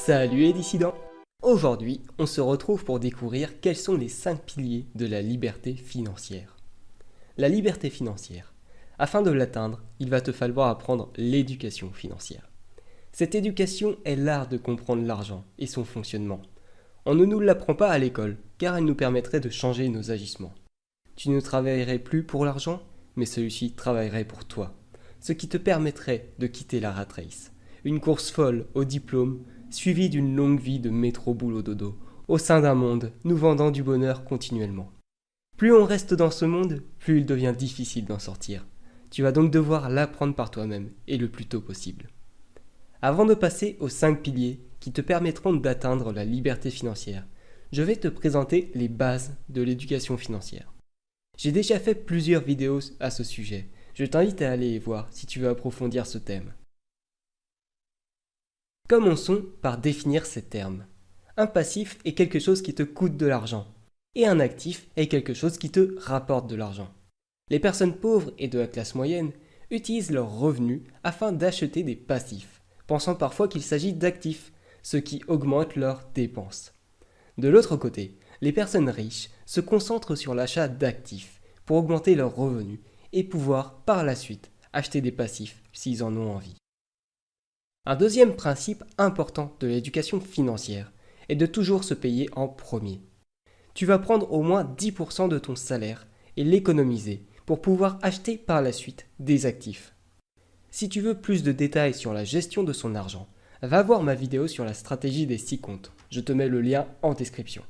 Salut les dissidents! Aujourd'hui, on se retrouve pour découvrir quels sont les 5 piliers de la liberté financière. La liberté financière. Afin de l'atteindre, il va te falloir apprendre l'éducation financière. Cette éducation est l'art de comprendre l'argent et son fonctionnement. On ne nous l'apprend pas à l'école, car elle nous permettrait de changer nos agissements. Tu ne travaillerais plus pour l'argent, mais celui-ci travaillerait pour toi, ce qui te permettrait de quitter la rat race. Une course folle au diplôme, suivie d'une longue vie de métro boulot dodo, au sein d'un monde nous vendant du bonheur continuellement. Plus on reste dans ce monde, plus il devient difficile d'en sortir. Tu vas donc devoir l'apprendre par toi-même, et le plus tôt possible. Avant de passer aux 5 piliers qui te permettront d'atteindre la liberté financière, je vais te présenter les bases de l'éducation financière. J'ai déjà fait plusieurs vidéos à ce sujet, je t'invite à aller les voir si tu veux approfondir ce thème. Commençons par définir ces termes. Un passif est quelque chose qui te coûte de l'argent, et un actif est quelque chose qui te rapporte de l'argent. Les personnes pauvres et de la classe moyenne utilisent leurs revenus afin d'acheter des passifs, pensant parfois qu'il s'agit d'actifs, ce qui augmente leurs dépenses. De l'autre côté, les personnes riches se concentrent sur l'achat d'actifs pour augmenter leurs revenus et pouvoir, par la suite, acheter des passifs s'ils en ont envie. Un deuxième principe important de l'éducation financière est de toujours se payer en premier. Tu vas prendre au moins 10% de ton salaire et l'économiser pour pouvoir acheter par la suite des actifs. Si tu veux plus de détails sur la gestion de son argent, va voir ma vidéo sur la stratégie des 6 comptes. Je te mets le lien en description.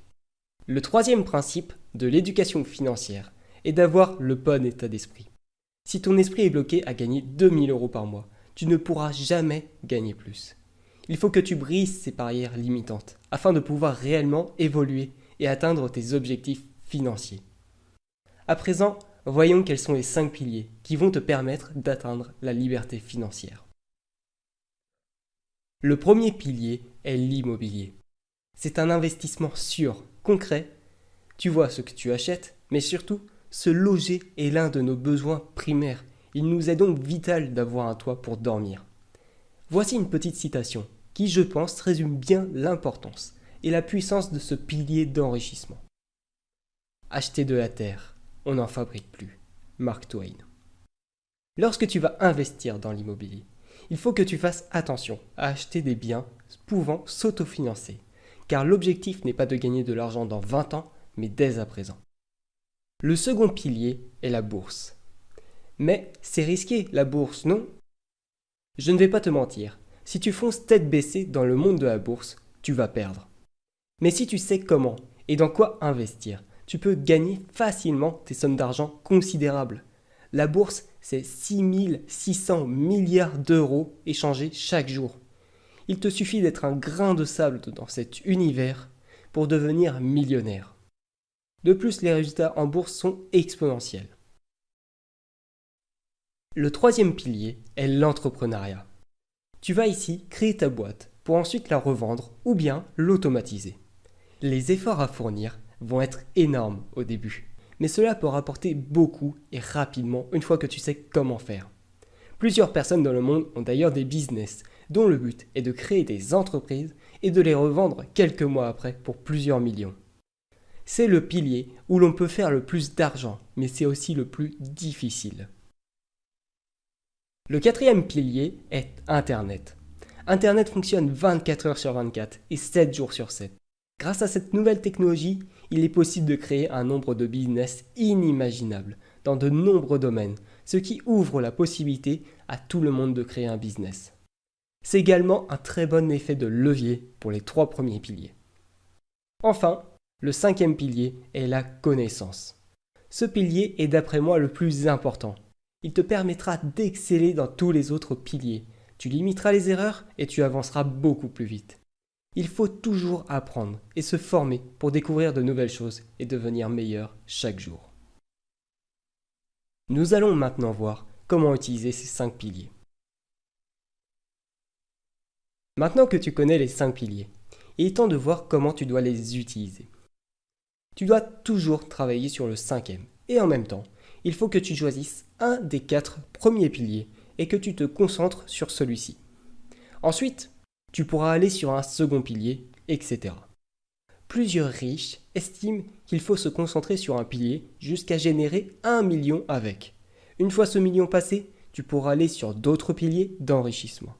Le troisième principe de l'éducation financière est d'avoir le bon état d'esprit. Si ton esprit est bloqué à gagner 2000 € par mois, tu ne pourras jamais gagner plus. Il faut que tu brises ces barrières limitantes afin de pouvoir réellement évoluer et atteindre tes objectifs financiers. À présent, voyons quels sont les 5 piliers qui vont te permettre d'atteindre la liberté financière. Le premier pilier est l'immobilier. C'est un investissement sûr, concret. Tu vois ce que tu achètes, mais surtout, se loger est l'un de nos besoins primaires. Il nous est donc vital d'avoir un toit pour dormir. Voici une petite citation qui, je pense, résume bien l'importance et la puissance de ce pilier d'enrichissement. Acheter de la terre, on n'en fabrique plus. Mark Twain. Lorsque tu vas investir dans l'immobilier, il faut que tu fasses attention à acheter des biens pouvant s'autofinancer, car l'objectif n'est pas de gagner de l'argent dans 20 ans, mais dès à présent. Le second pilier est la bourse. Mais c'est risqué, la bourse, non? Je ne vais pas te mentir, si tu fonces tête baissée dans le monde de la bourse, tu vas perdre. Mais si tu sais comment et dans quoi investir, tu peux gagner facilement tes sommes d'argent considérables. La bourse, c'est 6600 milliards d'euros échangés chaque jour. Il te suffit d'être un grain de sable dans cet univers pour devenir millionnaire. De plus, les résultats en bourse sont exponentiels. Le troisième pilier est l'entrepreneuriat. Tu vas ici créer ta boîte pour ensuite la revendre ou bien l'automatiser. Les efforts à fournir vont être énormes au début, mais cela peut rapporter beaucoup et rapidement une fois que tu sais comment faire. Plusieurs personnes dans le monde ont d'ailleurs des business dont le but est de créer des entreprises et de les revendre quelques mois après pour plusieurs millions. C'est le pilier où l'on peut faire le plus d'argent, mais c'est aussi le plus difficile. Le quatrième pilier est Internet. Internet fonctionne 24 heures sur 24 et 7 jours sur 7. Grâce à cette nouvelle technologie, il est possible de créer un nombre de business inimaginable dans de nombreux domaines, ce qui ouvre la possibilité à tout le monde de créer un business. C'est également un très bon effet de levier pour les 3 premiers piliers. Enfin, le 5e pilier est la connaissance. Ce pilier est d'après moi le plus important. Il te permettra d'exceller dans tous les autres piliers. Tu limiteras les erreurs et tu avanceras beaucoup plus vite. Il faut toujours apprendre et se former pour découvrir de nouvelles choses et devenir meilleur chaque jour. Nous allons maintenant voir comment utiliser ces 5 piliers. Maintenant que tu connais les 5 piliers, il est temps de voir comment tu dois les utiliser. Tu dois toujours travailler sur le 5e et en même temps, il faut que tu choisisses un des 4 premiers piliers et que tu te concentres sur celui-ci. Ensuite, Tu pourras aller sur un second pilier, etc. Plusieurs riches estiment qu'il faut se concentrer sur un pilier jusqu'à générer 1 million avec. Une fois ce million passé, tu pourras aller sur d'autres piliers d'enrichissement.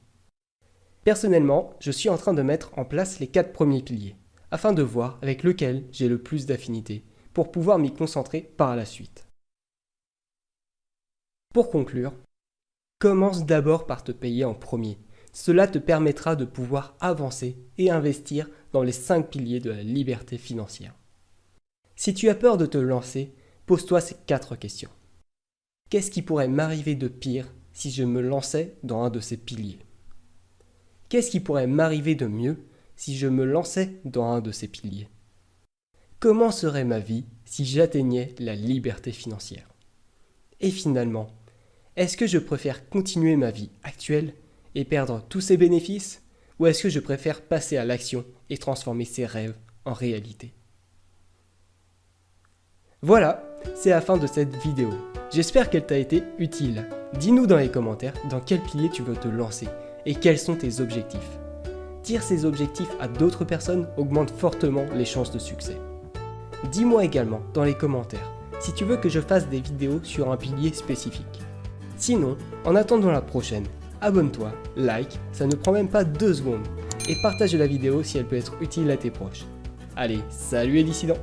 Personnellement, je suis en train de mettre en place les 4 premiers piliers, afin de voir avec lequel j'ai le plus d'affinité, pour pouvoir m'y concentrer par la suite. Pour conclure, commence d'abord par te payer en premier. Cela te permettra de pouvoir avancer et investir dans les 5 piliers de la liberté financière. Si tu as peur de te lancer, pose-toi ces 4 questions. Qu'est-ce qui pourrait m'arriver de pire si je me lançais dans un de ces piliers? Qu'est-ce qui pourrait m'arriver de mieux si je me lançais dans un de ces piliers? Comment serait ma vie si j'atteignais la liberté financière? Et finalement, est-ce que je préfère continuer ma vie actuelle et perdre tous ces bénéfices, ou est-ce que je préfère passer à l'action et transformer ces rêves en réalité? Voilà, c'est la fin de cette vidéo. J'espère qu'elle t'a été utile. Dis-nous dans les commentaires dans quel pilier tu veux te lancer et quels sont tes objectifs. Dire ces objectifs à d'autres personnes augmente fortement les chances de succès. Dis-moi également dans les commentaires si tu veux que je fasse des vidéos sur un pilier spécifique. Sinon, en attendant la prochaine, abonne-toi, like, ça ne prend même pas 2 secondes, et partage la vidéo si elle peut être utile à tes proches. Allez, salut les dissidents!